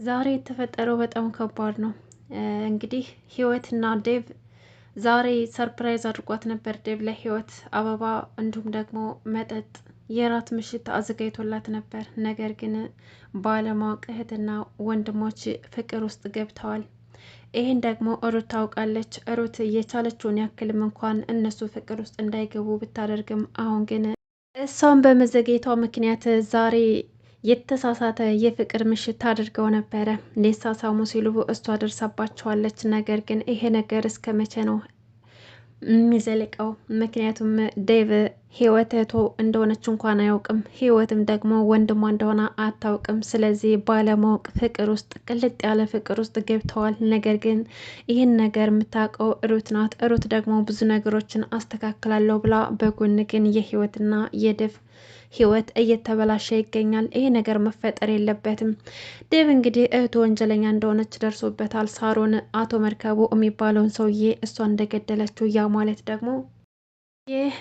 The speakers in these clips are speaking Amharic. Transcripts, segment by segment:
ዛሬ የተፈጠረው በጣም ከባድ ነው። እንግዲህ ህይወትና ዴቭ ዛሬ ሰርፕራይዝ አድርጓት ነበር። ዴቭ ለህይወት አበባ እንዲሁም ደግሞ መጠጥ የራት ምሽት አዘጋጅቶላት ነበር። ነገር ግን ባለማወቅ እህትና ወንድሞች ፍቅር ውስጥ ገብተዋል። ይህን ደግሞ ሩት ታውቃለች። ሩት የቻለችውን ያክልም እንኳን እነሱ ፍቅር ውስጥ እንዳይገቡ ብታደርግም አሁን ግን እሷን በመዘግየቷ ምክንያት ዛሬ የተሳሳተ የፍቅር ምሽት አድርገው ነበረ። ሊሳሳሙ ሲሉ እሷ ደርሳባቸዋለች። ነገር ግን ይሄ ነገር እስከ መቼ ነው የሚዘልቀው? ምክንያቱም ዴቭ ህይወት እህቱ እንደሆነች እንኳን አያውቅም። ህይወትም ደግሞ ወንድሟ እንደሆነ አታውቅም። ስለዚህ ባለማወቅ ፍቅር ውስጥ ቅልጥ ያለ ፍቅር ውስጥ ገብተዋል። ነገር ግን ይህን ነገር የምታውቀው ሩት ናት። ሩት ደግሞ ብዙ ነገሮችን አስተካክላለሁ ብላ በጎን ግን የህይወትና የዴቭ ህይወት እየተበላሸ ይገኛል። ይሄ ነገር መፈጠር የለበትም። ዴቭ እንግዲህ እህቱ ወንጀለኛ እንደሆነች ደርሶበታል። ሳሮን አቶ መርከቡ የሚባለውን ሰውዬ እሷ እንደገደለችው፣ ያ ማለት ደግሞ ይህ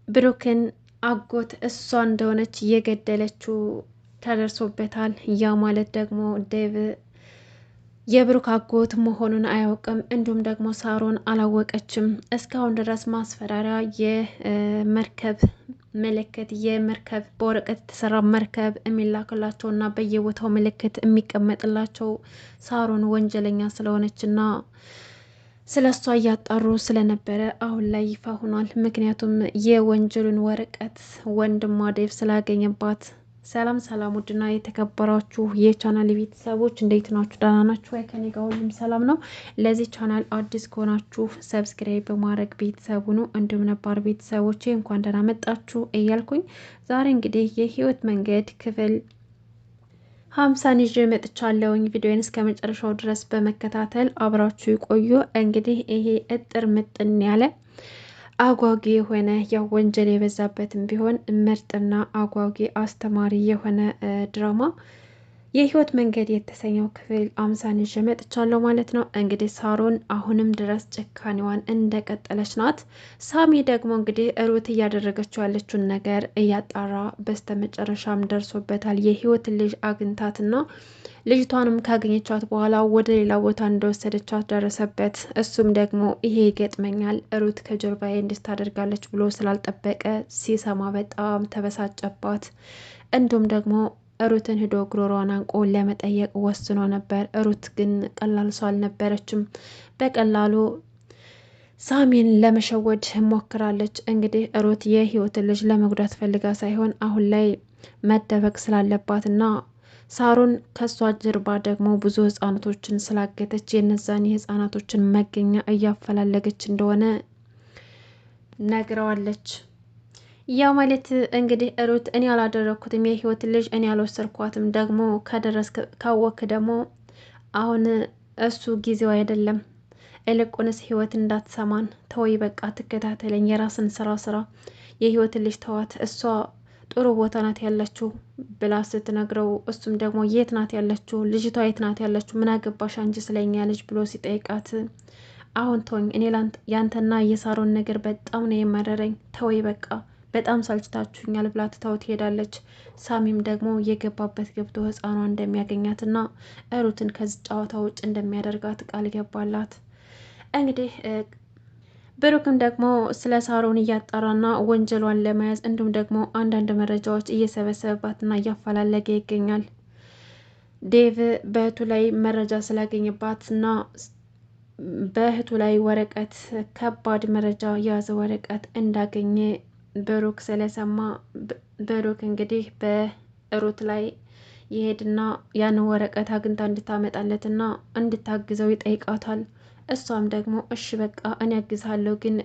ብሩክን አጎት እሷ እንደሆነች እየገደለችው ተደርሶበታል። ያ ማለት ደግሞ ዴቭ የብሩክ አጎት መሆኑን አያውቅም። እንዲሁም ደግሞ ሳሮን አላወቀችም። እስካሁን ድረስ ማስፈራሪያ የመርከብ ምልክት የመርከብ በወረቀት የተሰራ መርከብ የሚላክላቸው እና በየቦታው ምልክት የሚቀመጥላቸው ሳሮን ወንጀለኛ ስለሆነች እና ስለ እሷ እያጣሩ ስለነበረ አሁን ላይ ይፋ ሆኗል። ምክንያቱም የወንጀሉን ወረቀት ወንድሟ ዴቭ ስላገኘባት። ሰላም ሰላም! ውድና የተከበራችሁ የቻናል ቤተሰቦች እንዴት ናችሁ? ደህና ናችሁ ወይ? ከኔ ጋር ሁሉም ሰላም ነው። ለዚህ ቻናል አዲስ ከሆናችሁ ሰብስክራይብ በማድረግ ቤተሰቡ ነው። እንዲሁም ነባር ቤተሰቦቼ እንኳን ደህና መጣችሁ እያልኩኝ ዛሬ እንግዲህ የህይወት መንገድ ክፍል 50 ይዤ መጥቻለሁኝ። ቪዲዮን እስከ መጨረሻው ድረስ በመከታተል አብራችሁ ይቆዩ። እንግዲህ ይሄ እጥር ምጥን ያለ አጓጊ የሆነ ያው ወንጀል የበዛበትም ቢሆን ምርጥና አጓጊ አስተማሪ የሆነ ድራማ የህይወት መንገድ የተሰኘው ክፍል 50 ይዤ መጥቻለሁ ማለት ነው። እንግዲህ ሳሮን አሁንም ድረስ ጭካኔዋን እንደቀጠለች ናት። ሳሚ ደግሞ እንግዲህ ሩት እያደረገችው ያለችውን ነገር እያጣራ በስተመጨረሻም ደርሶበታል። የህይወት ልጅ አግኝታትና ልጅቷንም ካገኘቻት በኋላ ወደ ሌላ ቦታ እንደወሰደቻት ደረሰበት። እሱም ደግሞ ይሄ ይገጥመኛል ሩት ከጀርባዬ እንድታደርጋለች ብሎ ስላልጠበቀ ሲሰማ በጣም ተበሳጨባት። እንዲሁም ደግሞ ሩትን ሂዶ ጉሮሯን አንቆ ለመጠየቅ ወስኖ ነበር። ሩት ግን ቀላል ሰው አልነበረችም። በቀላሉ ሳሚን ለመሸወድ ሞክራለች። እንግዲህ ሩት የህይወትን ልጅ ለመጉዳት ፈልጋ ሳይሆን አሁን ላይ መደበቅ ስላለባትና ሳሮን ከሷ ጀርባ ደግሞ ብዙ ህጻናቶችን ስላገተች የነዛን የህጻናቶችን መገኛ እያፈላለገች እንደሆነ ነግረዋለች። ያ ማለት እንግዲህ ሩት እኔ አላደረኩትም፣ የህይወት ልጅ እኔ አልወሰድኳትም፣ ደግሞ ከደረስ ካወክ ደግሞ አሁን እሱ ጊዜው አይደለም፣ እልቁንስ ህይወት እንዳትሰማን ተወይ፣ በቃ ትከታተለኝ፣ የራስን ስራ የህይወት ልጅ ተዋት፣ እሷ ጥሩ ቦታ ናት ያለችው ብላ ስትነግረው እሱም ደግሞ የት ናት ያለችው ልጅቷ የት ናት ያለችው ምን አገባሽ አንቺ ስለኛ ልጅ ብሎ ሲጠይቃት አሁን ተወኝ፣ እኔ ያንተና የሳሮን ነገር በጣም ነው የመረረኝ፣ ተወይ በቃ በጣም ሳልችታችሁኛል ብላ ትታው ትሄዳለች። ሳሚም ደግሞ የገባበት ገብቶ ህፃኗ እንደሚያገኛትና ሩትን ከዚህ ጨዋታ ውጭ እንደሚያደርጋት ቃል ገባላት። እንግዲህ ብሩክም ደግሞ ስለ ሳሮን እያጣራና ወንጀሏን ለመያዝ እንዲሁም ደግሞ አንዳንድ መረጃዎች እየሰበሰበባትና እያፈላለገ ይገኛል። ዴቭ በእህቱ ላይ መረጃ ስላገኘባትና በእህቱ ላይ ወረቀት ከባድ መረጃ የያዘ ወረቀት እንዳገኘ ብሩክ ስለሰማ ብሩክ እንግዲህ በሩት ላይ ይሄድና ያን ወረቀት አግኝታ እንድታመጣለትና እንድታግዘው ይጠይቃታል። እሷም ደግሞ እሺ በቃ እኔ ያግዝሃለሁ፣ ግን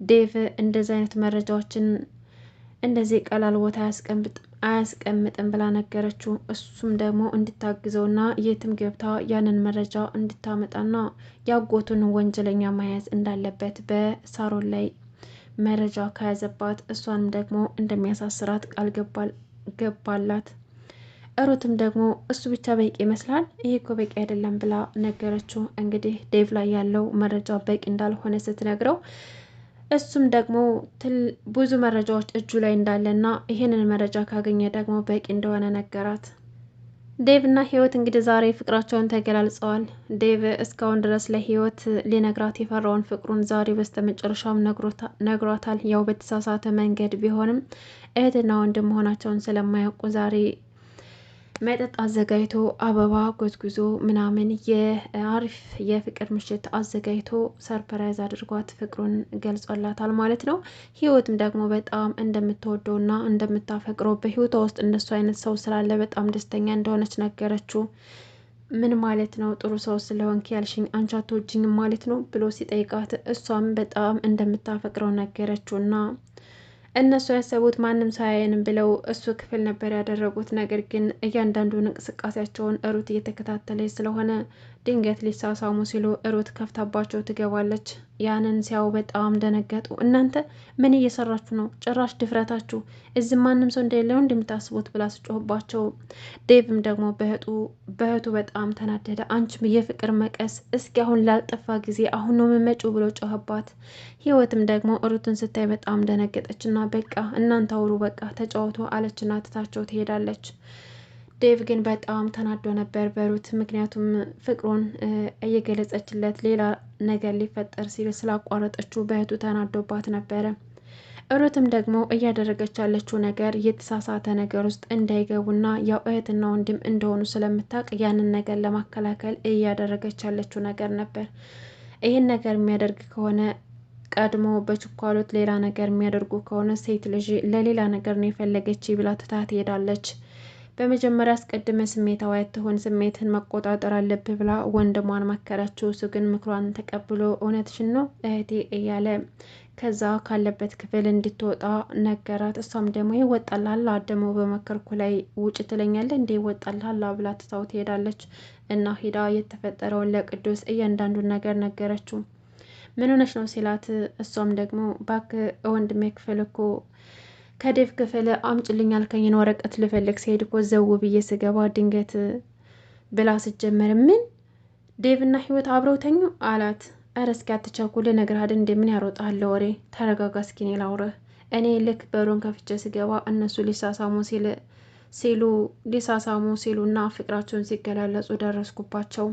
ዴቭ እንደዚህ አይነት መረጃዎችን እንደዚህ ቀላል ቦታ አያስቀምጥም ብላ ነገረችው። እሱም ደግሞ እንድታግዘውና የትም ገብታ ያንን መረጃ እንድታመጣና ያጎቱን ወንጀለኛ መያዝ እንዳለበት በሳሮን ላይ መረጃ ከያዘባት እሷንም ደግሞ እንደሚያሳስራት ቃል ገባላት። ሩትም ደግሞ እሱ ብቻ በቂ ይመስላል፣ ይሄ እኮ በቂ አይደለም ብላ ነገረችው። እንግዲህ ዴቭ ላይ ያለው መረጃ በቂ እንዳልሆነ ስትነግረው እሱም ደግሞ ብዙ መረጃዎች እጁ ላይ እንዳለና ይሄንን መረጃ ካገኘ ደግሞ በቂ እንደሆነ ነገራት። ዴቭ እና ህይወት እንግዲህ ዛሬ ፍቅራቸውን ተገላልጸዋል። ዴቭ እስካሁን ድረስ ለህይወት ሊነግራት የፈራውን ፍቅሩን ዛሬ በስተመጨረሻም ነግሯታል። ያው በተሳሳተ መንገድ ቢሆንም እህትና ወንድም መሆናቸውን ስለማያውቁ ዛሬ መጠጥ አዘጋጅቶ አበባ ጎዝጉዞ ምናምን የአሪፍ የፍቅር ምሽት አዘጋጅቶ ሰርፕራይዝ አድርጓት ፍቅሩን ገልጾላታል ማለት ነው። ህይወትም ደግሞ በጣም እንደምትወደውና እንደምታፈቅረው በህይወቷ ውስጥ እንደሱ አይነት ሰው ስላለ በጣም ደስተኛ እንደሆነች ነገረችው። ምን ማለት ነው ጥሩ ሰው ስለሆንክ ያልሽኝ አንቺ አትወጂኝም ማለት ነው ብሎ ሲጠይቃት እሷም በጣም እንደምታፈቅረው ነገረችውና እነሱ ያሰቡት ማንም ሳያየንም ብለው እሱ ክፍል ነበር ያደረጉት። ነገር ግን እያንዳንዱን እንቅስቃሴያቸውን ሩት እየተከታተለች ስለሆነ ድንገት ሊሳሳሙ ሲሉ ሩት ከፍታባቸው ትገባለች። ያንን ሲያው በጣም ደነገጡ። እናንተ ምን እየሰራችሁ ነው? ጭራሽ ድፍረታችሁ! እዚህ ማንም ሰው እንደሌለው እንደምታስቡት ብላ ስጮህባቸው፣ ዴቭም ደግሞ በእህቱ በጣም ተናደደ። አንቺም የፍቅር መቀስ! እስኪ አሁን ላልጠፋ ጊዜ አሁን ነው የምመጪው ብሎ ጮህባት። ህይወትም ደግሞ ሩትን ስታይ በጣም ደነገጠች እና በቃ እናንተ አውሩ በቃ ተጫወቱ አለችና ትታቸው ትሄዳለች። ዴቭ ግን በጣም ተናዶ ነበር በሩት ምክንያቱም ፍቅሩን እየገለጸችለት ሌላ ነገር ሊፈጠር ሲል ስላቋረጠችው በእህቱ ተናዶባት ነበረ። ሩትም ደግሞ እያደረገች ያለችው ነገር የተሳሳተ ነገር ውስጥ እንዳይገቡና ያው እህትና ወንድም እንደሆኑ ስለምታውቅ ያንን ነገር ለማከላከል እያደረገች ያለችው ነገር ነበር። ይህን ነገር የሚያደርግ ከሆነ ቀድሞ በችኳሎት ሌላ ነገር የሚያደርጉ ከሆነ ሴት ልጅ ለሌላ ነገር ነው የፈለገች ብላ ትታ ትሄዳለች። በመጀመሪያ አስቀድመ ስሜታዊ አትሆን፣ ስሜትን መቆጣጠር አለብህ ብላ ወንድሟን መከረችው። እሱ ግን ምክሯን ተቀብሎ እውነትሽን ነው እህቴ እያለ ከዛ ካለበት ክፍል እንድትወጣ ነገራት። እሷም ደግሞ ይወጣልሃል ደግሞ በመከርኩ ላይ ውጭ ትለኛለ እንዴ ይወጣልሃል ብላ ትታው ትሄዳለች። እና ሂዳ የተፈጠረውን ለቅዱስ እያንዳንዱን ነገር ነገረችው። ምን ሆነች ነው ሲላት፣ እሷም ደግሞ ባክ ወንድሜ ክፍል እኮ ከዴቭ ክፍል አምጭልኝ ያልከኝን ወረቀት ልፈልግ ሲሄድ እኮ ዘው ብዬ ስገባ ድንገት ብላ ስጀመር፣ ምን ዴቭ እና ህይወት አብረው ተኙ አላት። ኧረ እስኪ አትቸኩል ነገር አይደል እንደምን ያሮጣል ወሬ፣ ተረጋጋ እስኪ እኔ ላውራህ። እኔ ልክ በሩን ከፍቼ ስገባ እነሱ ሊሳሳሙ ሲሉና ፍቅራቸውን ሲገላለጹ ደረስኩባቸው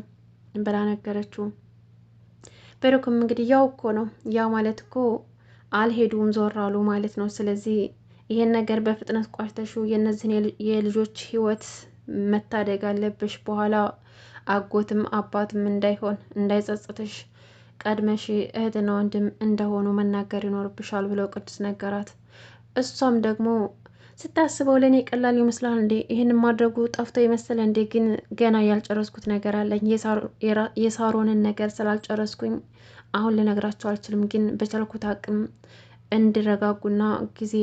ብላ ነገረችው። ብሩክም እንግዲህ ያው እኮ ነው ያ ማለት እኮ አልሄዱም ዞር አሉ ማለት ነው። ስለዚህ ይሄን ነገር በፍጥነት ቋጭተሹ የእነዚህን የልጆች ህይወት መታደግ አለብሽ። በኋላ አጎትም አባትም እንዳይጸጽትሽ ቀድመሽ እህትና ወንድም እንደሆኑ መናገር ይኖርብሻል ብለው ቅዱስ ነገራት። እሷም ደግሞ ስታስበው ለእኔ ቀላል ይመስላል እንዴ? ይህን ማድረጉ ጠፍቶ ይመስል እንዴ? ግን ገና ያልጨረስኩት ነገር አለኝ። የሳሮንን ነገር ስላልጨረስኩኝ አሁን ልነግራቸው አልችልም። ግን በቻልኩት አቅም እንዲረጋጉና ጊዜ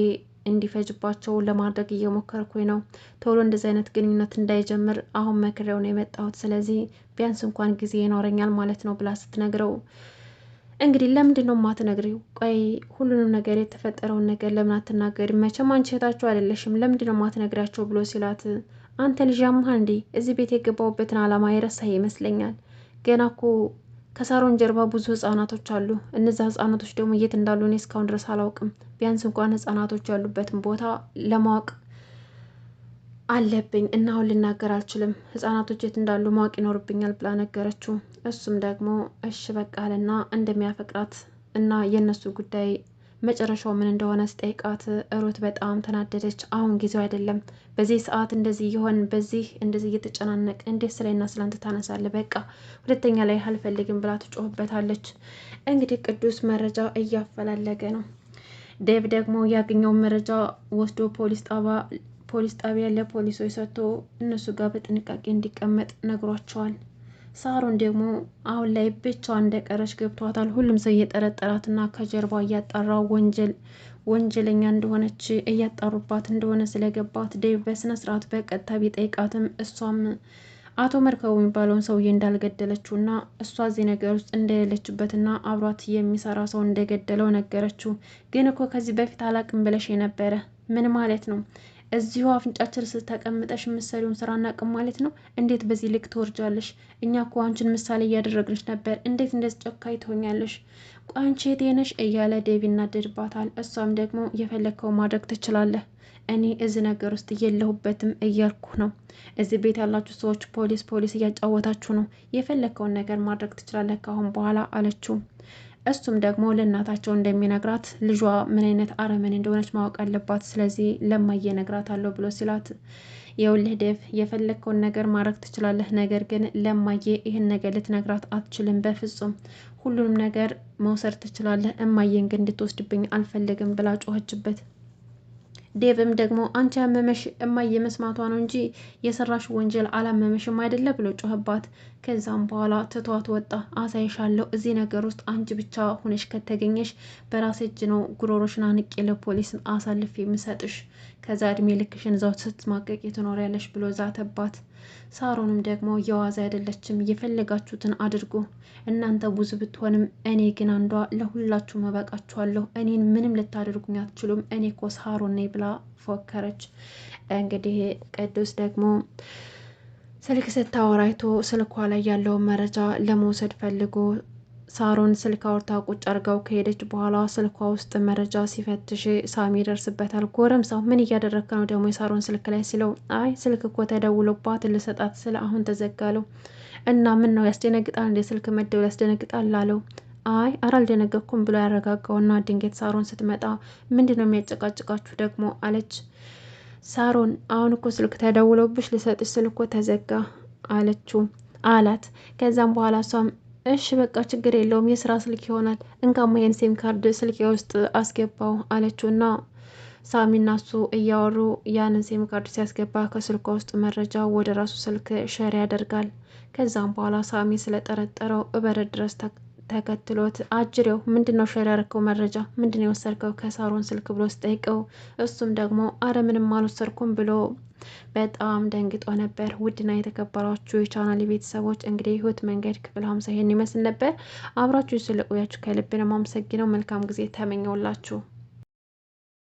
እንዲፈጅባቸው ለማድረግ እየሞከርኩኝ ነው። ቶሎ እንደዚህ አይነት ግንኙነት እንዳይጀምር አሁን መክሬው ነው የመጣሁት። ስለዚህ ቢያንስ እንኳን ጊዜ ይኖረኛል ማለት ነው ብላ ስትነግረው፣ እንግዲህ ለምንድን ነው የማትነግሪው? ቆይ ሁሉንም ነገር የተፈጠረውን ነገር ለምን አትናገሪ? መቼም አንቺ እህታቸው አይደለሽም። ለምንድን ነው የማትነግሪያቸው ብሎ ሲላት፣ አንተ ልጅ ያምሃል እንዴ? እዚህ ቤት የገባሁበትን ዓላማ የረሳህ ይመስለኛል። ገና እኮ ከሳሮን ጀርባ ብዙ ህጻናቶች አሉ። እነዛ ህጻናቶች ደግሞ የት እንዳሉ እኔ እስካሁን ድረስ አላውቅም። ቢያንስ እንኳን ህጻናቶች ያሉበትን ቦታ ለማወቅ አለብኝ እና አሁን ልናገር አልችልም። ህጻናቶች የት እንዳሉ ማወቅ ይኖርብኛል ብላ ነገረችው። እሱም ደግሞ እሺ በቃ አለና እንደሚያፈቅራት እና የእነሱ ጉዳይ መጨረሻው ምን እንደሆነ ስጠይቃት ሩት በጣም ተናደደች። አሁን ጊዜው አይደለም፣ በዚህ ሰዓት እንደዚህ ይሆን በዚህ እንደዚህ እየተጨናነቅ እንዴት ስለና ስላንተ ታነሳለ? በቃ ሁለተኛ ላይ አልፈልግም ብላ ትጮህበታለች። እንግዲህ ቅዱስ መረጃ እያፈላለገ ነው። ዴቭ ደግሞ ያገኘውን መረጃ ወስዶ ፖሊስ ጣቢያ ለፖሊሶች ሰጥቶ እነሱ ጋር በጥንቃቄ እንዲቀመጥ ነግሯቸዋል። ሳሮን ደግሞ አሁን ላይ ብቻዋን እንደቀረች ገብቷታል። ሁሉም ሰው እየጠረጠራትና ከጀርባ እያጣራ ወንጀለኛ እንደሆነች እያጣሩባት እንደሆነ ስለገባት ዴቭ በስነ ስርዓት በቀጥታ ቢጠይቃትም እሷም አቶ መርከቡ የሚባለውን ሰውዬ እንዳልገደለችውና እሷ እዚህ ነገር ውስጥ እንደሌለችበትና አብሯት የሚሰራ ሰው እንደገደለው ነገረችው። ግን እኮ ከዚህ በፊት አላቅም ብለሽ የነበረ ምን ማለት ነው? እዚሁ አፍንጫችን ስተቀምጠሽ ምሳሌውን ስራ እናቅም ማለት ነው? እንዴት በዚህ ልክ ትወርጃለሽ? እኛ እኮ አንቺን ምሳሌ እያደረግንሽ ነበር። እንዴት እንደዚህ ጨካኝ ትሆኛለሽ? ቋንቼ ቴነሽ እያለ ዴቭ ይናደድባታል። እሷም ደግሞ የፈለግከው ማድረግ ትችላለህ፣ እኔ እዚህ ነገር ውስጥ የለሁበትም እያልኩ ነው። እዚህ ቤት ያላችሁ ሰዎች ፖሊስ እያጫወታችሁ ነው። የፈለከውን ነገር ማድረግ ትችላለህ ካሁን በኋላ አለችው። እሱም ደግሞ ለእናታቸው እንደሚነግራት ልጇ ምን አይነት አረመኔ እንደሆነች ማወቅ አለባት፣ ስለዚህ ለማየ እነግራታለሁ ብሎ ሲላት የውልህ ዴቭ የፈለግከውን ነገር ማድረግ ትችላለህ፣ ነገር ግን ለማየ ይህን ነገር ልትነግራት አትችልም። በፍጹም ሁሉንም ነገር መውሰድ ትችላለህ፣ እማየን ግን እንድትወስድብኝ አልፈልግም ብላ ጮኸችበት። ዴቭም ደግሞ አንቺ ያመመሽ እማዬ መስማቷ ነው እንጂ የሰራሽ ወንጀል አላመመሽም አይደለ ብሎ ጮኸባት። ከዛም በኋላ ትቷት ወጣ። አሳይሻለሁ እዚህ ነገር ውስጥ አንቺ ብቻ ሁነሽ ከተገኘሽ በራሴ እጅ ነው ጉሮሮሽን አንቄ ለፖሊስ አሳልፌ የምሰጥሽ፣ ከዛ እድሜ ልክሽን እዛው ስትማቀቂ ትኖሪያለሽ ብሎ ዛተባት። ሳሮንም ደግሞ የዋዛ አይደለችም፣ የፈለጋችሁትን አድርጉ እናንተ ብዙ ብትሆንም እኔ ግን አንዷ ለሁላችሁ መበቃችኋለሁ፣ እኔን ምንም ልታደርጉኝ አትችሉም፣ እኔ እኮ ሳሮን ነኝ ብላ ፎከረች። እንግዲህ ቅዱስ ደግሞ ስልክ ስታወራይቶ ስልኳ ላይ ያለውን መረጃ ለመውሰድ ፈልጎ ሳሮን ስልክ አውርታ ቁጭ አርጋው ከሄደች በኋላ ስልኳ ውስጥ መረጃ ሲፈትሽ ሳሚ ይደርስበታል። ጎረምሳው ምን እያደረግክ ነው ደግሞ የሳሮን ስልክ ላይ ሲለው፣ አይ ስልክ እኮ ተደውሎባት ልሰጣት ስለ አሁን ተዘጋለው እና ምን ነው ያስደነግጣል እንደ ስልክ መደወል ያስደነግጣል አለው። አይ አልደነገኩም ብሎ ያረጋጋውና ድንገት ሳሮን ስትመጣ ምንድን ነው የሚያጨቃጭቃችሁ ደግሞ አለች። ሳሮን አሁን እኮ ስልክ ተደውሎብሽ ልሰጥሽ ስልክ እኮ ተዘጋ አለችው አላት። ከዛም በኋላ እሷም እሺ በቃ ችግር የለውም የስራ ስልክ ይሆናል እንካማ ይሄን ሲም ካርድ ስልኬ ውስጥ አስገባው አለችውና ሳሚና እሱ እያወሩ ያንን ሲም ካርድ ሲያስገባ ከስልኳ ውስጥ መረጃ ወደ ራሱ ስልክ ሸር ያደርጋል። ከዛም በኋላ ሳሚ ስለጠረጠረው እበር ድረስ ተከትሎት አጅሬው ምንድነው ሸር ያደረከው መረጃ ምንድነው የወሰድከው ከሳሮን ስልክ ብሎ ስጠይቀው እሱም ደግሞ አረ ምንም አልወሰድኩም ብሎ በጣም ደንግጦ ነበር። ውድና የተከበራችሁ የቻናል ቤተሰቦች እንግዲህ የህይወት መንገድ ክፍል 50 ይሄን ይመስል ነበር። አብራችሁ ስለቆያችሁ ከልብ ነው የማመሰግነው። መልካም ጊዜ ተመኘውላችሁ።